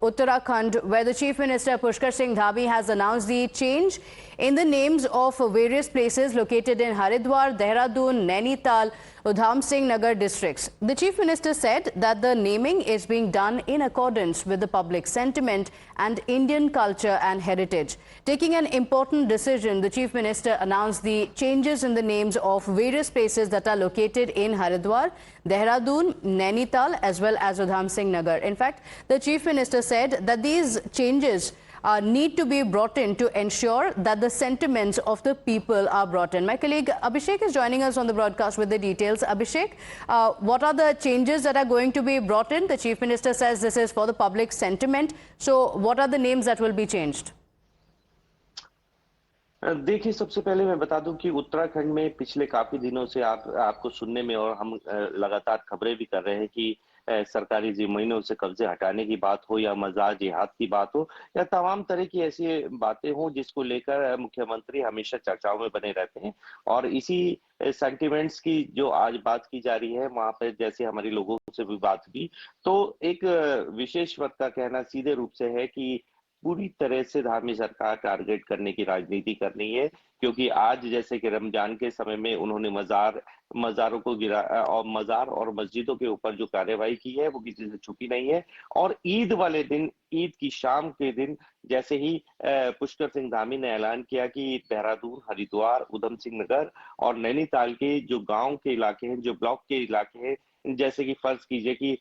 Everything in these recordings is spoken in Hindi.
Uttarakhand, where the Chief Minister Pushkar Singh Dhabi has announced the change in the names of various places located in Haridwar, Dehradun, Nainital, Udham Singh Nagar districts. The Chief Minister said that the naming is being done in accordance with the public sentiment and Indian culture and heritage. Taking an important decision, the Chief Minister announced the changes in the names of various places that are located in Haridwar, Dehradun, Nainital as well as Udham Singh Nagar. In fact, the Chief Minister said that these changes need to be brought in to ensure that the sentiments of the people are brought in. My colleague Abhishek is joining us on the broadcast with the details. Abhishek, what are the changes that are going to be brought in? The Chief Minister says this is for the public sentiment. So what are the names that will be changed? देखिए, सबसे पहले मैं बता दूं कि उत्तराखंड में पिछले काफी दिनों से आपको सुनने में और हम लगातार खबरें भी कर रहे हैं कि सरकारी जमीनों से कब्जे हटाने की बात हो या मजार जिहाद की बात हो या तमाम तरह की ऐसी बातें हो जिसको लेकर मुख्यमंत्री हमेशा चर्चाओं में बने रहते हैं। और इसी सेंटिमेंट्स की जो आज बात की जा रही है, वहां पर जैसे हमारे लोगों से भी बात हुई तो एक विशेष वर्ग का कहना सीधे रूप से है कि पूरी तरह से धार्मिक सरकार टारगेट करने की राजनीति करनी है, क्योंकि आज जैसे कि रमजान के समय में उन्होंने मजारों को गिरा और मजार और मस्जिदों के ऊपर जो कार्रवाई की है वो किसी से छुपी नहीं है। और ईद वाले दिन, ईद की शाम के दिन जैसे ही पुष्कर सिंह धामी ने ऐलान किया कि देहरादून, हरिद्वार, उधम सिंह नगर और नैनीताल के जो गांव के इलाके हैं, जो ब्लॉक के इलाके हैं, जैसे कि फर्ज कीजिए कि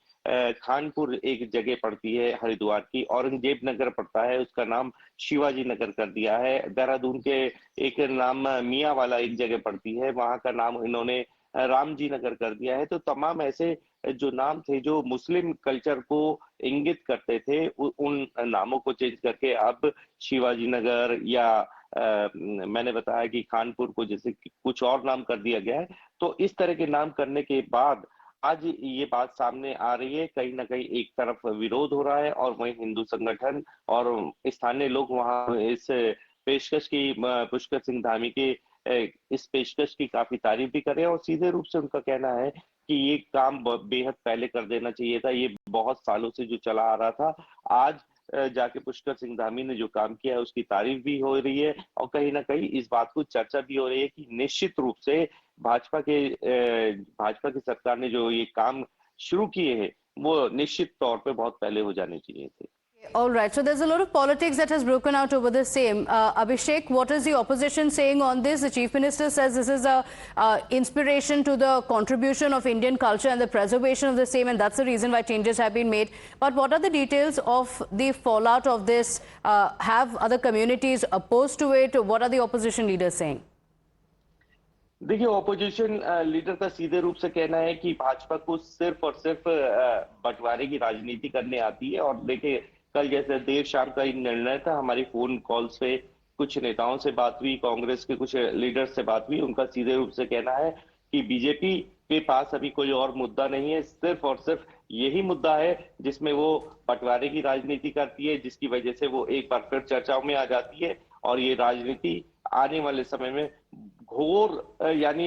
खानपुर एक जगह पड़ती है हरिद्वार की, औरंगजेब नगर पड़ता है, उसका नाम शिवाजी नगर कर दिया है। देहरादून के एक नाम मियाँ वाला एक जगह पड़ती है, वहां का नाम इन्होंने राम जी नगर कर दिया है। तो तमाम ऐसे जो नाम थे जो मुस्लिम कल्चर को इंगित करते थे, उन नामों को चेंज करके अब शिवाजी नगर या मैंने बताया कि खानपुर को जैसे कुछ और नाम कर दिया गया है। तो इस तरह के नाम करने के बाद आज ये बात सामने आ रही है, कहीं ना कहीं एक तरफ विरोध हो रहा है और वहीं हिंदू संगठन और स्थानीय लोग वहां इस पेशकश की, पुष्कर सिंह धामी के इस पेशकश की काफी तारीफ भी कर रहे हैं। और सीधे रूप से उनका कहना है कि ये काम बेहद पहले कर देना चाहिए था, ये बहुत सालों से जो चला आ रहा था। आज जाके पुष्कर सिंह धामी ने जो काम किया है उसकी तारीफ भी हो रही है और कहीं ना कहीं इस बात को चर्चा भी हो रही है कि निश्चित रूप से भाजपा की सरकार ने जो ये काम शुरू किए हैं वो निश्चित तौर पे बहुत पहले हो जाने चाहिए थे। All right, so there's a lot of politics that has broken out over the same. Abhishek, what is the opposition saying on this? The Chief Minister says this is a inspiration to the contribution of Indian culture and the preservation of the same, and that's the reason why changes have been made. But what are the details of the fallout of this? Have other communities opposed to it? What are the opposition leaders saying? देखिए, ऑपोजिशन लीडर का सीधे रूप से कहना है कि भाजपा को सिर्फ और सिर्फ बंटवारे की राजनीति करने आती है। और देखिए, कल जैसे देर शाम का एक निर्णय था, हमारी फोन कॉल्स पे कुछ नेताओं से बात हुई, कांग्रेस के कुछ लीडर्स से बात हुई, उनका सीधे रूप से कहना है कि बीजेपी के पास अभी कोई और मुद्दा नहीं है, सिर्फ और सिर्फ यही मुद्दा है जिसमें वो बंटवारे की राजनीति करती है, जिसकी वजह से वो एक बार फिर चर्चाओं में आ जाती है। और ये राजनीति आने वाले समय में घोर यानी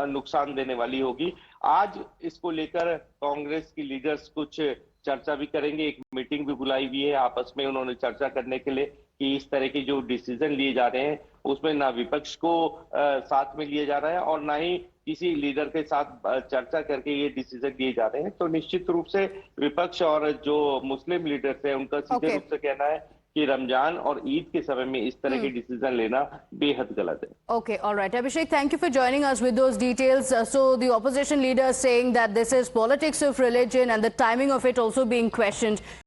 नुकसान देने वाली होगी। आज इसको लेकर कांग्रेस की लीडर्स कुछ चर्चा भी करेंगे, एक मीटिंग भी बुलाई हुई है आपस में उन्होंने चर्चा करने के लिए कि इस तरह के जो डिसीजन लिए जा रहे हैं उसमें ना विपक्ष को साथ में लिया जा रहा है और ना ही किसी लीडर के साथ चर्चा करके ये डिसीजन लिए जा रहे हैं। तो निश्चित रूप से विपक्ष और जो मुस्लिम लीडर्स हैं उनका सीधे रूप से कहना है कि रमजान और ईद के समय में इस तरह के डिसीजन लेना बेहद गलत है। Okay, all right. Abhishek, thank you for joining us with those details. So the opposition leader saying that this is politics of religion and the timing of it also being questioned.